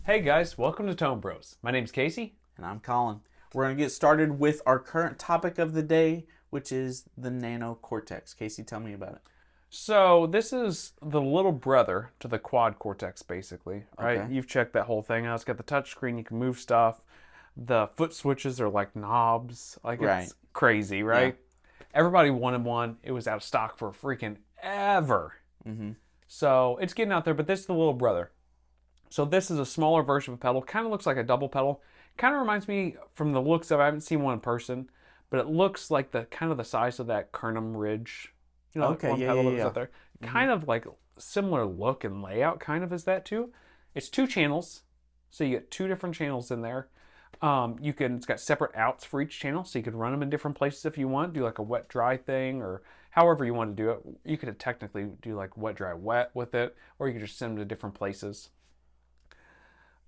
Hey guys, welcome to Tone Bros. My name's Casey. And I'm Colin. We're going to get started with our current topic of the day, which is the Nano Cortex. Casey, tell me about it. So this is the little brother to the Quad Cortex, basically, right? Okay. You've checked that whole thing out. It's got the touch screen, you can move stuff. The foot switches are like knobs. Like, Right. it's crazy, right? Everybody wanted one. It was out of stock for freaking ever. So it's getting out there, but this is the little brother. So this is a smaller version of a pedal. Kind of looks like a double pedal. Kind of reminds me from the looks of, I haven't seen one in person, but it looks like the kind of the size of that Kernum Ridge. You know, Okay, one yeah, pedal yeah, that was yeah. out there. Kind of like similar look and layout, kind of as that too. It's 2 channels, so you get 2 different channels in there. It's got separate outs for each channel, so you could run them in different places if you want. Do like a wet dry thing, or however you want to do it. You could technically do like wet dry wet with it, or you could just send them to different places.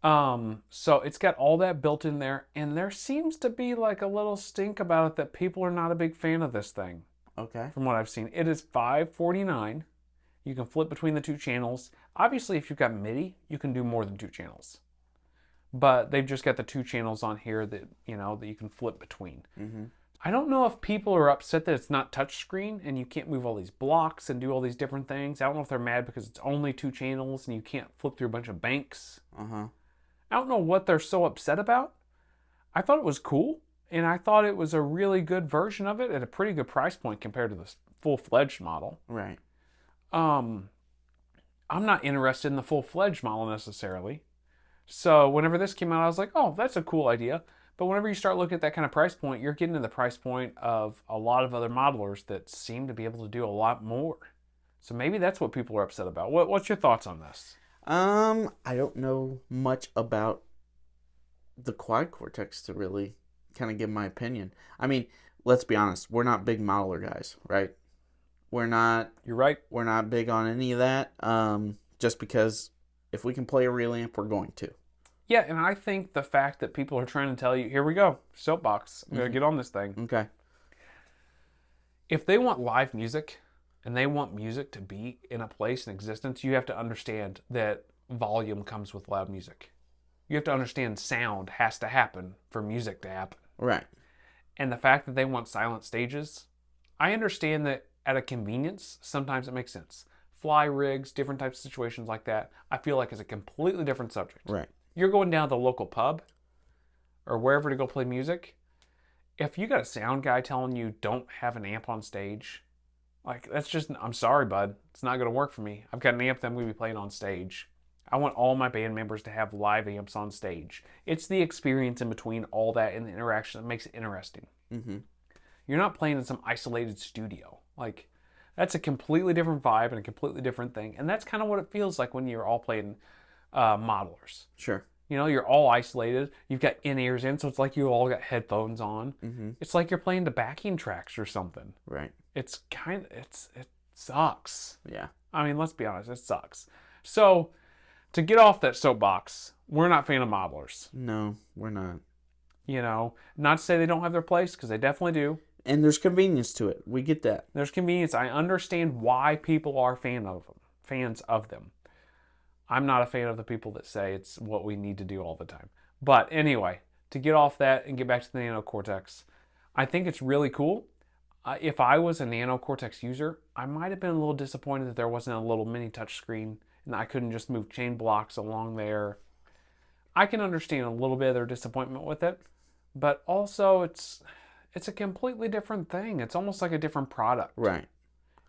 So it's got all that built in there, and there seems to be like a little stink about it that people are not a big fan of this thing. Okay. From what I've seen, it is $549. You can flip between the 2 channels. Obviously, if you've got MIDI, you can do more than 2 channels. But they've just got the 2 channels on here that that you can flip between. I don't know if people are upset that it's not touchscreen and you can't move all these blocks and do all these different things. I don't know if they're mad because it's only 2 channels and you can't flip through a bunch of banks. I don't know what they're so upset about. I thought it was cool, and I thought it was a really good version of it at a pretty good price point compared to the full-fledged model. Right. I'm not interested in the full-fledged model necessarily. So whenever this came out, I was like, oh, that's a cool idea. But whenever you start looking at that kind of price point, you're getting to the price point of a lot of other modelers that seem to be able to do a lot more. So maybe that's what people are upset about. What's your thoughts on this? I don't know much about the Quad Cortex to really kind of give my opinion. I mean, let's be honest, we're not big modeler guys, right? We're not. You're right. We're not big on any of that. Just because if we can play a real amp, we're going to. Yeah, and I think the fact that people are trying to tell you, here we go, soapbox, I'm going to get on this thing. Okay. If they want live music and they want music to be in a place in existence, you have to understand that volume comes with loud music. You have to understand sound has to happen for music to happen. Right. And the fact that they want silent stages, I understand that at a convenience, sometimes it makes sense. Fly rigs, different types of situations like that, I feel like is a completely different subject. Right. You're going down to the local pub or wherever to go play music. If you got a sound guy telling you don't have an amp on stage, like, that's just, I'm sorry, bud. It's not going to work for me. I've got an amp that I'm going to be playing on stage. I want all my band members to have live amps on stage. It's the experience in between all that and the interaction that makes it interesting. You're not playing in some isolated studio. Like, that's a completely different vibe and a completely different thing. And that's kind of what it feels like when you're all playing modelers. Sure. You're all isolated. You've got in-ears in, so it's like you all got headphones on. It's like you're playing the backing tracks or something. Right. It sucks. Yeah. I mean, let's be honest, it sucks. So, to get off that soapbox, we're not fan of modelers. No, we're not. Not to say they don't have their place, because they definitely do. And there's convenience to it. We get that. There's convenience. I understand why people are fans of them. I'm not a fan of the people that say it's what we need to do all the time. But anyway, to get off that and get back to the Nano Cortex, I think it's really cool. If I was a Nano Cortex user, I might have been a little disappointed that there wasn't a little mini touchscreen and I couldn't just move chain blocks along there. I can understand a little bit of their disappointment with it, but also it's a completely different thing. It's almost like a different product. Right.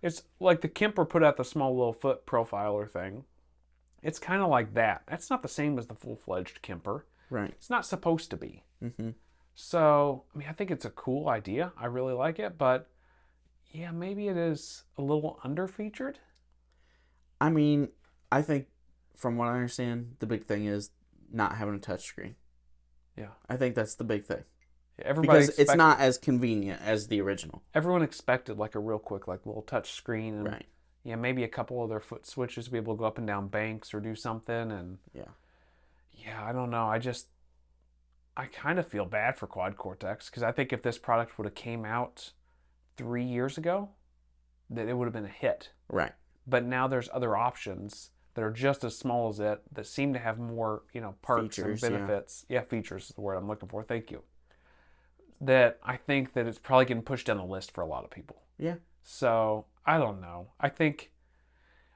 It's like the Kemper put out the small little foot profiler thing. It's kind of like that. That's not the same as the full-fledged Kemper. Right. It's not supposed to be. So, I mean, I think it's a cool idea. I really like it, but yeah, maybe it is a little under-featured. I mean, I think from what I understand, the big thing is not having a touchscreen. Yeah. I think that's the big thing. Yeah, because it's not as convenient as the original. Everyone expected like a real quick, like little touch screen. And, right. Yeah, maybe a couple of their foot switches to be able to go up and down banks or do something. And yeah, I don't know. I kind of feel bad for Quad Cortex because I think if this product would have came out 3 years ago, that it would have been a hit. Right. But now there's other options that are just as small as it, that seem to have more, perks Features, and yeah. benefits. Yeah, features is the word I'm looking for. Thank you. That I think that it's probably getting pushed down the list for a lot of people. Yeah. So I don't know. I think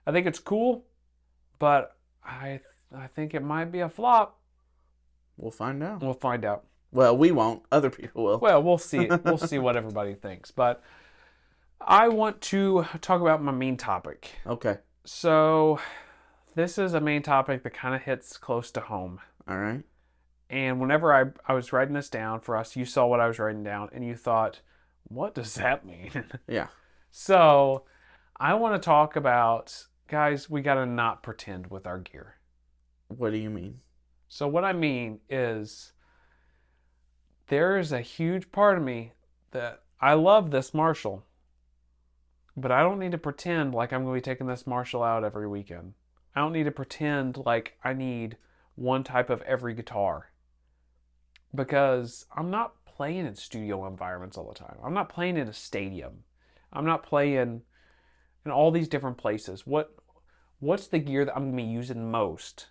it's cool, but I think it might be a flop. We'll find out. We'll find out. Well, we won't. Other people will. Well, we'll see. We'll see what everybody thinks. But I want to talk about my main topic. Okay. So this is a main topic that kind of hits close to home. All right. And whenever I was writing this down for us, you saw what I was writing down and you thought, what does that mean? Yeah. So I want to talk about, guys, we got to not pretend with our gear. What do you mean? So what I mean is there is a huge part of me that I love this Marshall, but I don't need to pretend like I'm going to be taking this Marshall out every weekend. I don't need to pretend like I need one type of every guitar, because I'm not playing in studio environments all the time. I'm not playing in a stadium. I'm not playing in all these different places. What's the gear that I'm going to be using most,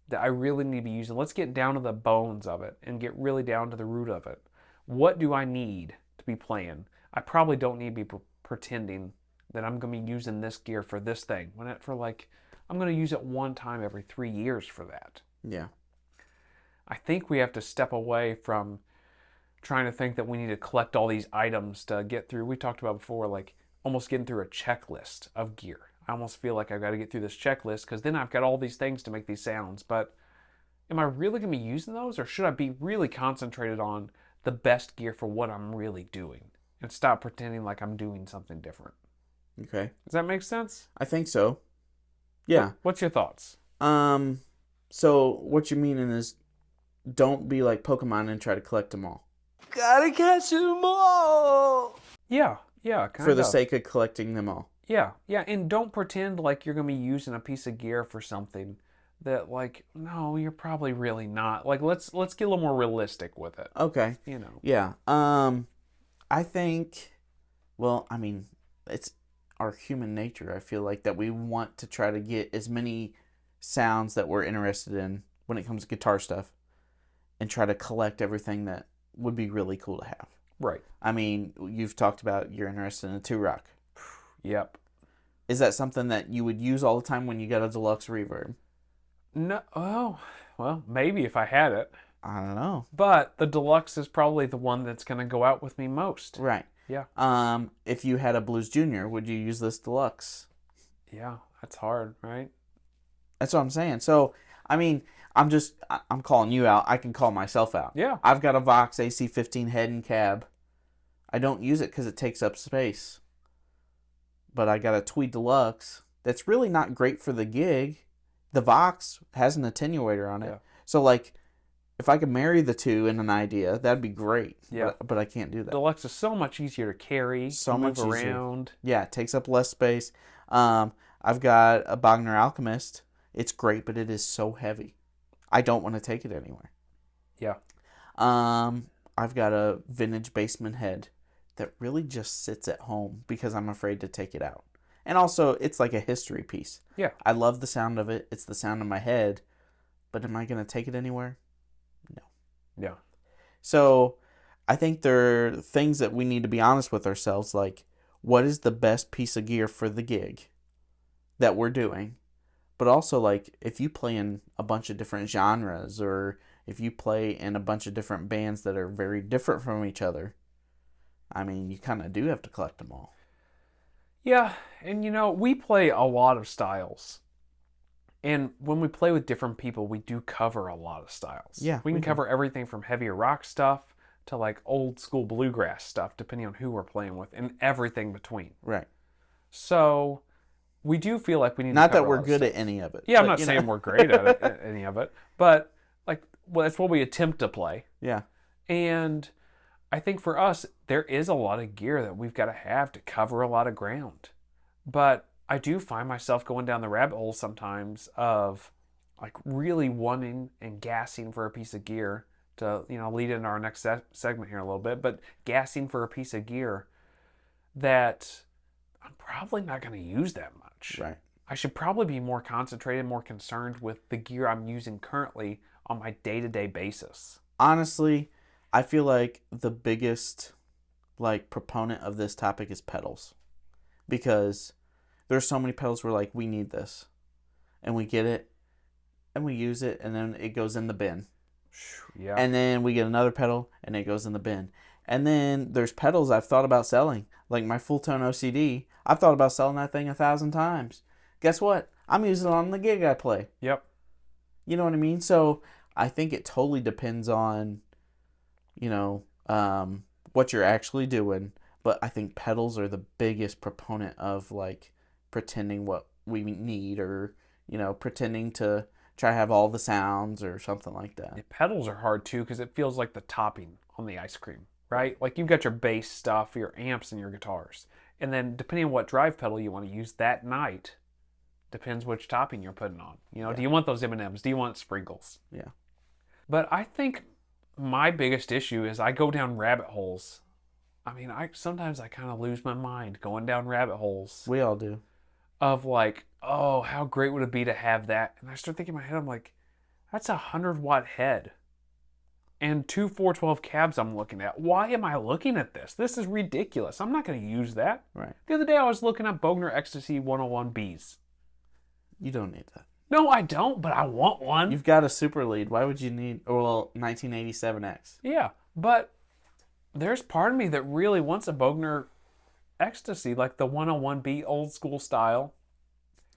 that I really need to be using? Let's get down to the bones of it and get really down to the root of it. What do I need to be playing? I probably don't need to be pretending that I'm going to be using this gear for this thing. I'm going to use it one time every 3 years for that. Yeah. I think we have to step away from trying to think that we need to collect all these items to get through. We talked about before, like almost getting through a checklist of gear. I almost feel like I've got to get through this checklist because then I've got all these things to make these sounds. But am I really going to be using those, or should I be really concentrated on the best gear for what I'm really doing and stop pretending like I'm doing something different? Okay. Does that make sense? I think so. Yeah. What's your thoughts? So what you meaning is, don't be like Pokemon and try to collect them all. Gotta catch them all. Yeah, kind For of. the sake of collecting them all. Yeah, and don't pretend like you're going to be using a piece of gear for something that, like, no, you're probably really not. Like, let's get a little more realistic with it. Okay. Yeah. I think, well, I mean, it's our human nature. I feel like that we want to try to get as many sounds that we're interested in when it comes to guitar stuff, and try to collect everything that would be really cool to have. Right. I mean, you've talked about you're interested in a 2-rock. Yep. Is that something that you would use all the time when you got a deluxe reverb? No. Oh, well, maybe if I had it. I don't know. But the deluxe is probably the one that's going to go out with me most. Right. Yeah. If you had a Blues Junior, would you use this deluxe? Yeah, that's hard, right? That's what I'm saying. So, I mean, I'm calling you out. I can call myself out. Yeah. I've got a Vox AC15 head and cab. I don't use it because it takes up space. But I got a Tweed Deluxe that's really not great for the gig. The Vox has an attenuator on it. Yeah. So, like, if I could marry the two in an idea, that'd be great. Yeah. But I can't do that. Deluxe is so much easier to carry, So move much easier. around. Yeah, it takes up less space. I've got a Bogner Alchemist. It's great, but it is so heavy. I don't want to take it anywhere. Yeah. I've got a vintage Bassman head that really just sits at home because I'm afraid to take it out. And also, it's like a history piece. Yeah. I love the sound of it. It's the sound of my head. But am I going to take it anywhere? No. Yeah. So, I think there are things that we need to be honest with ourselves, like, what is the best piece of gear for the gig that we're doing? But also, like, if you play in a bunch of different genres, or if you play in a bunch of different bands that are very different from each other, I mean, you kind of do have to collect them all. Yeah, and we play a lot of styles. And when we play with different people, we do cover a lot of styles. Yeah, we can we do. cover everything from heavier rock stuff to like old school bluegrass stuff, depending on who we're playing with, and everything between. Right. So we do feel like we need Not to cover that we're a lot of good stuff. at any of it. Yeah, I'm but, not saying we're great at any of it, but like, well, that's what we attempt to play. Yeah. And I think for us, there is a lot of gear that we've got to have to cover a lot of ground. But I do find myself going down the rabbit hole sometimes of like really wanting and gassing for a piece of gear to, lead into our next segment here a little bit, but gassing for a piece of gear that I'm probably not going to use that much. Right. I should probably be more concentrated, more concerned with the gear I'm using currently on my day-to-day basis. Honestly, I feel like the biggest like proponent of this topic is pedals, because there's so many pedals where like we need this, and we get it, and we use it, and then it goes in the bin. Yeah. And then we get another pedal, and it goes in the bin. And then there's pedals I've thought about selling, like my full tone OCD. I've thought about selling that thing 1,000 times. Guess what? I'm using it on the gig I play. Yep. You know what I mean? So I think it totally depends on, what you're actually doing. But I think pedals are the biggest proponent of like pretending what we need, or, pretending to try to have all the sounds or something like that. The pedals are hard too because it feels like the topping on the ice cream, right? Like you've got your bass stuff, your amps, and your guitars. And then depending on what drive pedal you want to use that night, depends which topping you're putting on. Do you want those M&Ms? Do you want sprinkles? Yeah. But I think my biggest issue is I go down rabbit holes. I mean, sometimes I kind of lose my mind going down rabbit holes We all do. of like, oh, how great would it be to have that? And I start thinking in my head, I'm like, that's a 100-watt head and 2 412 cabs I'm looking at. Why am I looking at this? This is ridiculous. I'm not going to use that. Right. The other day I was looking at Bogner Ecstasy 101Bs. You don't need that. No, I don't, but I want one. You've got a super lead. Why would you need, 1987X? Yeah, but there's part of me that really wants a Bogner Ecstasy, like the 101B old school style.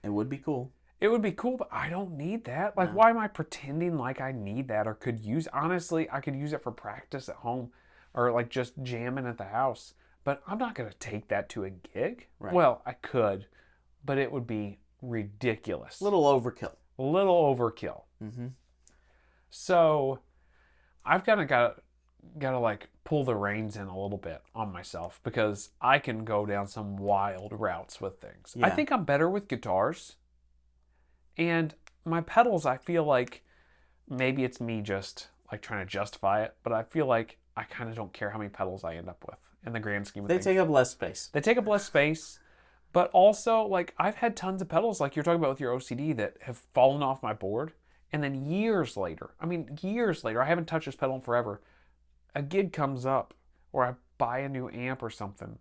It would be cool. It would be cool, but I don't need that. Like, why am I pretending like I need that or could use? Honestly, I could use it for practice at home or like just jamming at the house. But I'm not going to take that to a gig. Right. Well, I could, but it would be ridiculous. Little overkill. A little overkill. Mm-hmm. So I've kind of got to like pull the reins in a little bit on myself because I can go down some wild routes with things. Yeah. I think I'm better with guitars. And my pedals, I feel like maybe it's me just like trying to justify it, but I feel like I kind of don't care how many pedals I end up with in the grand scheme of They things. take up less space. They take up less space, but also like I've had tons of pedals like you're talking about with your OCD that have fallen off my board. And then years later, I haven't touched this pedal in forever. A gig comes up or I buy a new amp or something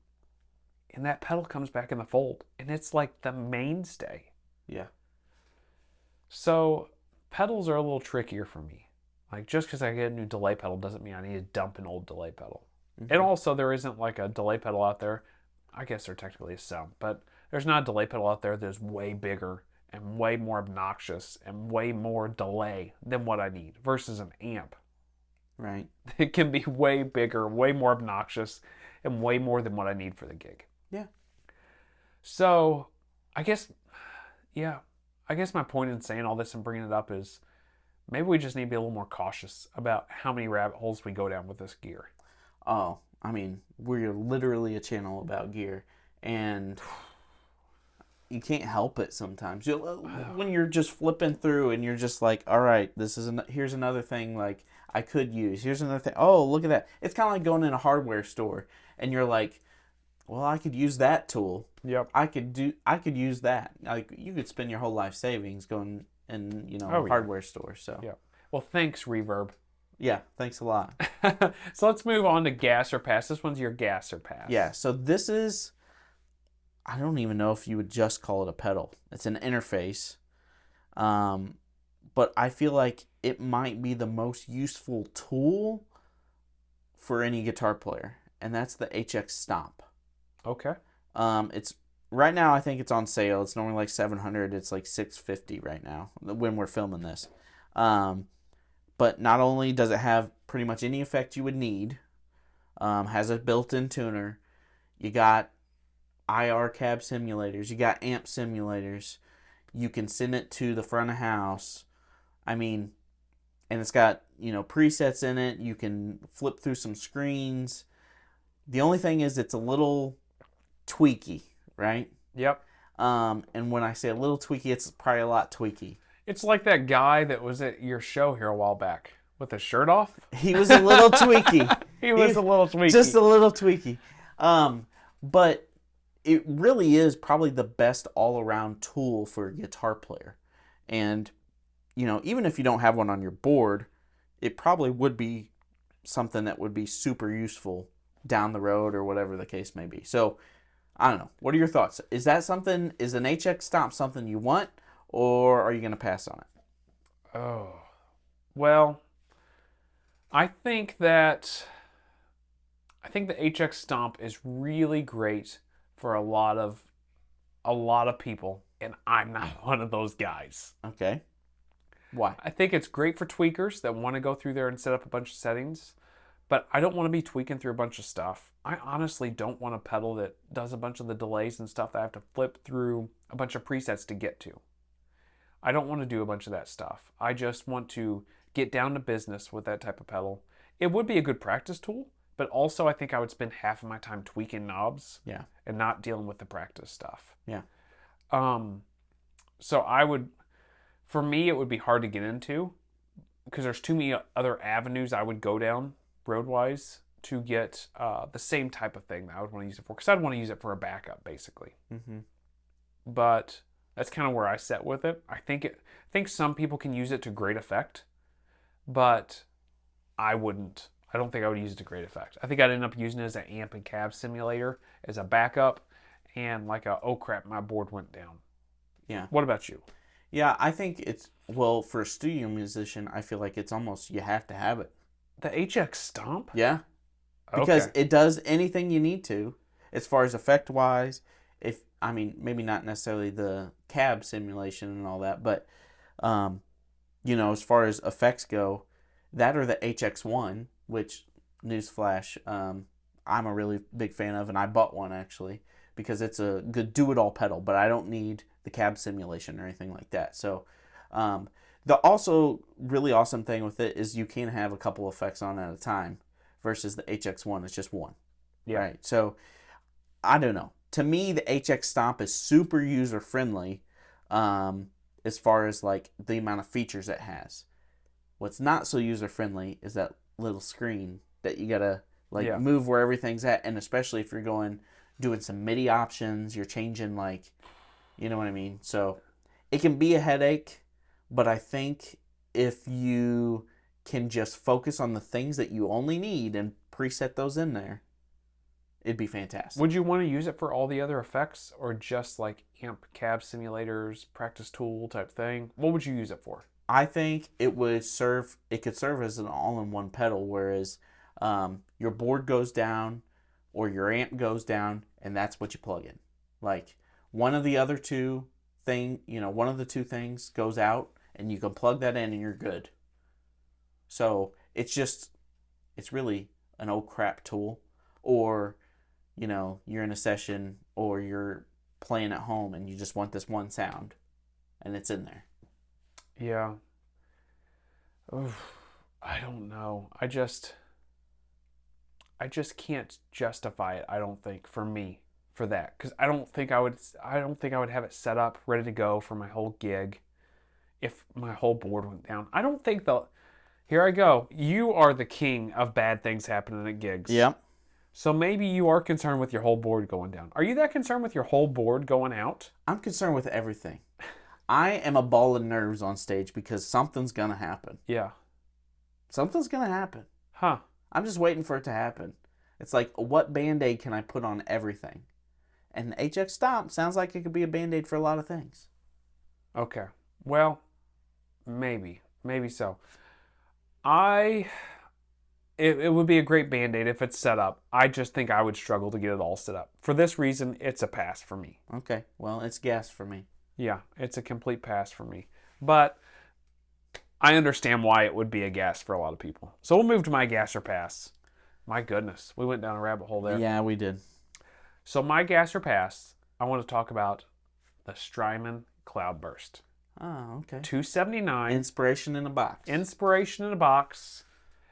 and that pedal comes back in the fold and it's like the mainstay. Yeah. So pedals are a little trickier for me. Like just because I get a new delay pedal doesn't mean I need to dump an old delay pedal. Mm-hmm. And also there isn't like a delay pedal out there. I guess there technically is some, but there's not a delay pedal out there that's way bigger and way more obnoxious and way more delay than what I need versus an amp. Right. It can be way bigger, way more obnoxious, and way more than what I need for the gig. Yeah. So I guess my point in saying all this and bringing it up is maybe we just need to be a little more cautious about how many rabbit holes we go down with this gear. Oh, I mean, we're literally a channel about gear, and you can't help it sometimes. When you're just flipping through and you're just like, all right, here's another thing like I could use. Here's another thing. Oh, look at that. It's kind of like going in a hardware store and you're like, well, I could use that tool. Yep. I could use that. Like you could spend your whole life savings going in, hardware store. So Yeah. Well, thanks, Reverb. yeah, thanks a lot. So let's move on to gas or pass. This one's your gas or pass. Yeah, so this is, I don't even know if you would just call it a pedal. It's an interface. But I feel like it might be the most useful tool for any guitar player, and that's the HX Stomp. Okay. It's right now I think it's on sale. It's normally like $700. It's like $650 right now when we're filming this. But not only does it have pretty much any effect you would need, has a built-in tuner. You got IR cab simulators. You got amp simulators. You can send it to the front of house. I mean, and it's got, presets in it. You can flip through some screens. The only thing is it's a little tweaky, right? Yep. And when I say a little tweaky, it's probably a lot tweaky. It's like that guy that was at your show here a while back with his shirt off. He was a little tweaky. He was a little tweaky. Just a little tweaky. But it really is probably the best all-around tool for a guitar player. And, even if you don't have one on your board, it probably would be something that would be super useful down the road or whatever the case may be. So, I don't know. What are your thoughts? Is an HX Stomp something you want, or are you going to pass on it? Oh, well, I think the HX Stomp is really great for a lot of people, and I'm not one of those guys. Okay. Why? I think it's great for tweakers that want to go through there and set up a bunch of settings, but I don't want to be tweaking through a bunch of stuff. I honestly don't want a pedal that does a bunch of the delays and stuff that I have to flip through a bunch of presets to get to. I don't want to do a bunch of that stuff. I just want to get down to business with that type of pedal. It would be a good practice tool, but also I think I would spend half of my time tweaking knobs and not dealing with the practice stuff. Yeah. So for me, it would be hard to get into because there's too many other avenues I would go down road-wise to get the same type of thing that I would want to use it for, because I'd want to use it for a backup, basically. Mm-hmm. But that's kind of where I set with it. I think some people can use it to great effect, but I wouldn't. I don't think I would use it to great effect. I think I'd end up using it as an amp and cab simulator, as a backup, and like oh crap, my board went down. Yeah. What about you? Yeah, I think for a studio musician, I feel like it's almost, you have to have it. The HX Stomp? Yeah. Because it does anything you need to, as far as effect-wise. Maybe not necessarily the cab simulation and all that, but, as far as effects go, that or the HX1, which, newsflash, I'm a really big fan of, and I bought one, actually, because it's a good do-it-all pedal, but I don't need the cab simulation or anything like that. So, the also really awesome thing with it is you can have a couple effects on at a time versus the HX1 is just one. Yeah. Right. So, I don't know. To me, the HX Stomp is super user-friendly as far as like the amount of features it has. What's not so user-friendly is that little screen that you gotta move where everything's at, and especially if you're doing some MIDI options, you're changing you know what I mean? So it can be a headache, but I think if you can just focus on the things that you only need and preset those in there, it'd be fantastic. Would you want to use it for all the other effects, or just like amp, cab simulators, practice tool type thing? What would you use it for? I think it could serve as an all-in-one pedal, whereas your board goes down or your amp goes down, and that's what you plug in. Like one of the two things goes out, and you can plug that in and you're good. So it's really an old crap tool. Or, you're in a session or you're playing at home and you just want this one sound and it's in there. Yeah. Oof, I don't know. I just can't justify it, I don't think, for me, for that. Because I don't think I would have it set up, ready to go for my whole gig if my whole board went down. I don't think here I go. You are the king of bad things happening at gigs. Yep. So maybe you are concerned with your whole board going down. Are you that concerned with your whole board going out? I'm concerned with everything. I am a ball of nerves on stage because something's going to happen. Yeah. Something's going to happen. Huh. I'm just waiting for it to happen. It's like, what Band-Aid can I put on everything? And the HX Stomp sounds like it could be a Band-Aid for a lot of things. Okay. Well, maybe. Maybe so. It would be a great Band-Aid if it's set up. I just think I would struggle to get it all set up. For this reason, it's a pass for me. Okay. Well, it's gas for me. Yeah, it's a complete pass for me. But I understand why it would be a gas for a lot of people. So we'll move to my gas or pass. My goodness, we went down a rabbit hole there. Yeah, we did. So my gas or pass, I want to talk about the Strymon Cloud Burst. Oh, okay. $279. Inspiration in a box. Inspiration in a box.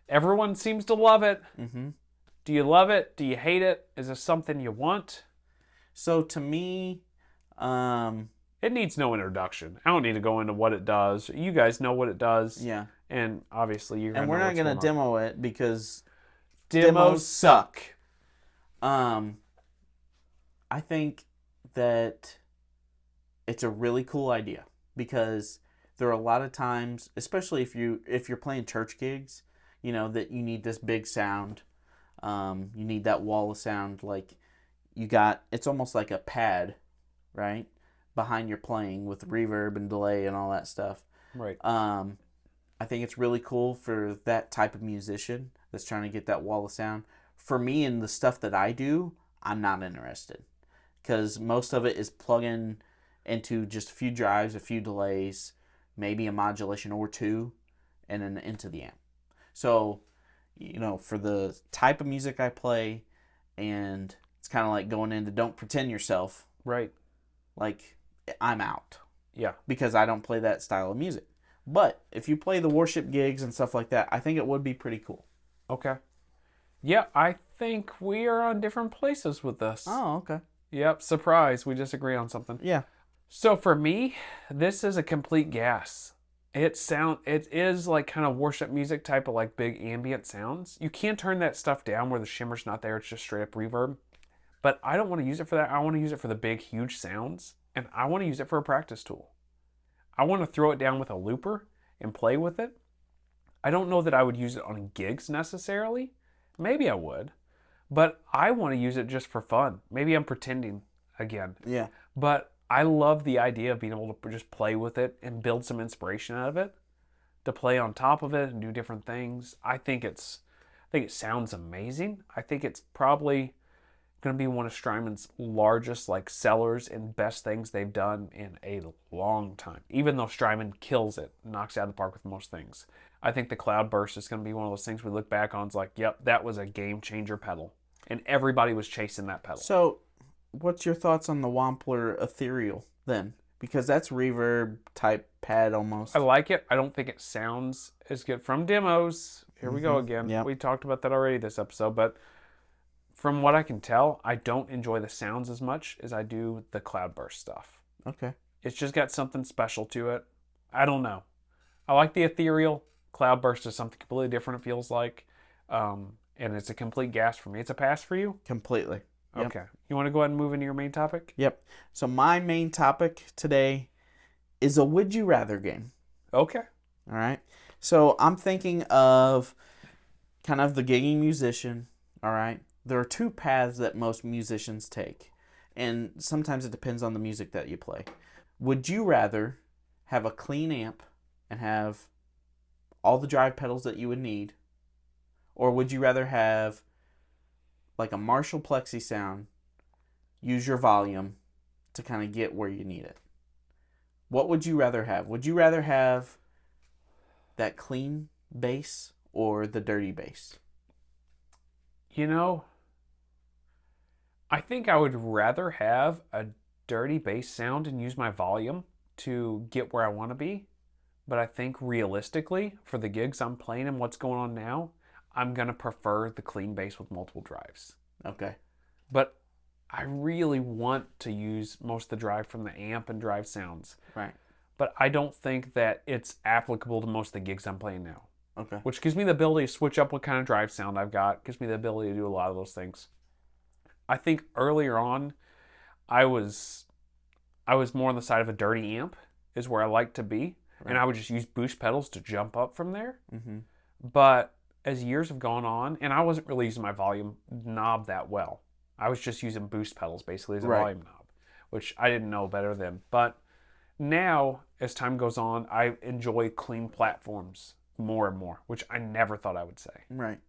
Everyone seems to love it. Mm-hmm. Do you love it? Do you hate it? Is this something you want? So to me, it needs no introduction. I don't need to go into what it does. You guys know what it does. Yeah. And obviously you're and we're not going to demo it because demos suck. I think that it's a really cool idea because there are a lot of times, especially if you're playing church gigs, that you need this big sound. You need that wall of sound. Like it's almost like a pad, right, behind your playing with reverb and delay and all that stuff. Right. I think it's really cool for that type of musician that's trying to get that wall of sound. For me and the stuff that I do, I'm not interested because most of it is plugging into just a few drives, a few delays, maybe a modulation or two, and then into the amp. So, for the type of music I play, and it's kind of like going into Don't Pretend Yourself. Right. Like, I'm out. Yeah. Because I don't play that style of music. But if you play the worship gigs and stuff like that, I think it would be pretty cool. Okay. Yeah, I think we are on different places with this. Oh, okay. Yep, surprise. We disagree on something. Yeah. So for me, this is a complete gas. It is like kind of worship music type of like big ambient sounds. You can't turn that stuff down where the shimmer's not there. It's just straight up reverb. But I don't want to use it for that. I want to use it for the big, huge sounds. And I want to use it for a practice tool. I want to throw it down with a looper and play with it. I don't know that I would use it on gigs necessarily. Maybe I would. But I want to use it just for fun. Maybe I'm pretending again. Yeah. But I love the idea of being able to just play with it and build some inspiration out of it, to play on top of it and do different things. I think it sounds amazing. I think it's probably going to be one of Strymon's largest sellers and best things they've done in a long time. Even though Strymon kills it, knocks it out of the park with most things. I think the Cloud Burst is going to be one of those things we look back on. It's like, yep, that was a game changer pedal, and everybody was chasing that pedal. So, what's your thoughts on the Wampler Ethereal then? Because that's reverb type pad almost. I like it. I don't think it sounds as good from demos. Here we go again. Yep. We talked about that already this episode, but from what I can tell, I don't enjoy the sounds as much as I do the Cloud Burst stuff. Okay. It's just got something special to it. I don't know. I like the Ethereal. Cloud Burst is something completely different, it feels like. And it's a complete gas for me. It's a pass for you? Completely. Yep. Okay. You want to go ahead and move into your main topic? Yep. So my main topic today is a would you rather game. Okay. All right. So I'm thinking of kind of the gigging musician. All right. There are two paths that most musicians take, and sometimes it depends on the music that you play. Would you rather have a clean amp and have all the drive pedals that you would need, or would you rather have like a Marshall Plexi sound, use your volume to kind of get where you need it? What would you rather have? Would you rather have that clean bass or the dirty bass? I think I would rather have a dirty bass sound and use my volume to get where I want to be. But I think realistically, for the gigs I'm playing and what's going on now, I'm going to prefer the clean bass with multiple drives. Okay. But I really want to use most of the drive from the amp and drive sounds. Right. But I don't think that it's applicable to most of the gigs I'm playing now. Okay. Which gives me the ability to switch up what kind of drive sound I've got. Gives me the ability to do a lot of those things. I think earlier on, I was more on the side of a dirty amp is where I like to be. Right. And I would just use boost pedals to jump up from there. Mm-hmm. But as years have gone on, and I wasn't really using my volume knob that well. I was just using boost pedals basically as a volume knob, which I didn't know better then. But now, as time goes on, I enjoy clean platforms more and more, which I never thought I would say. Right.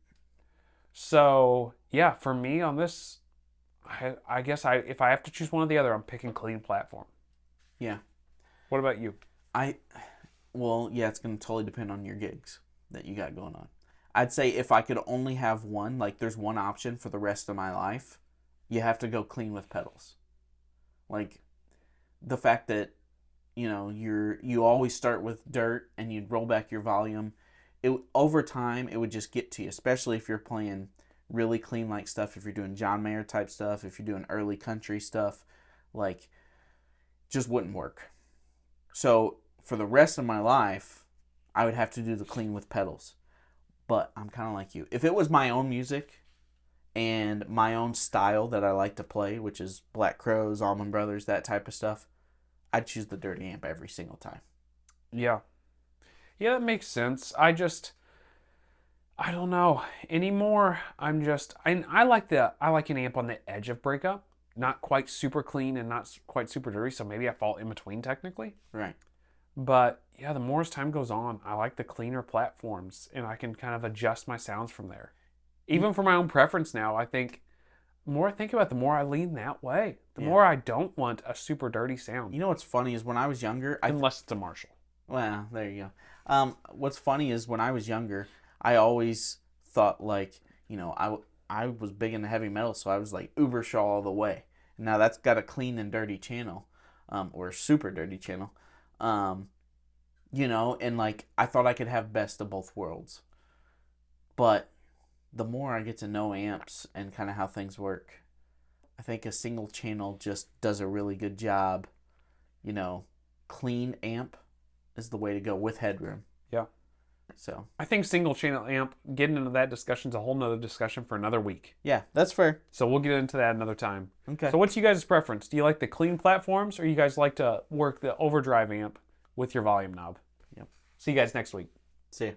So, yeah, for me on this, I guess if I have to choose one or the other, I'm picking clean platform. Yeah. What about you? Well, yeah, it's going to totally depend on your gigs that you got going on. I'd say if I could only have one, like there's one option for the rest of my life, you have to go clean with pedals. Like the fact that, you always start with dirt and you'd roll back your volume. Over time, it would just get to you, especially if you're playing really clean like stuff, if you're doing John Mayer type stuff, if you're doing early country stuff, like just wouldn't work. So for the rest of my life, I would have to do the clean with pedals. But I'm kind of like you. If it was my own music and my own style that I like to play, which is Black Crows, Allman Brothers, that type of stuff, I'd choose the dirty amp every single time. Yeah. Yeah, that makes sense. I don't know anymore. I like an amp on the edge of breakup, not quite super clean and not quite super dirty. So maybe I fall in between technically. Right. But yeah, the more as time goes on, I like the cleaner platforms, and I can kind of adjust my sounds from there. Even for my own preference now, I think the more I think about it, the more I lean that way. The more I don't want a super dirty sound. You know what's funny is when I was younger, Unless it's a Marshall. well, there you go. What's funny is when I was younger, I always thought like, I was big into heavy metal, so I was like Ubershaw all the way. Now that's got a clean and dirty channel, or a super dirty channel, and like I thought I could have best of both worlds. But the more I get to know amps and kind of how things work, I think a single channel just does a really good job. Clean amp is the way to go with headroom. Yeah. So I think single channel amp, getting into that discussion is a whole nother discussion for another week. yeah, that's fair. So we'll get into that another time. Okay. So what's you guys' preference? Do you like the clean platforms, or you guys like to work the overdrive amp with your volume knob? Yep. See you guys next week. See ya.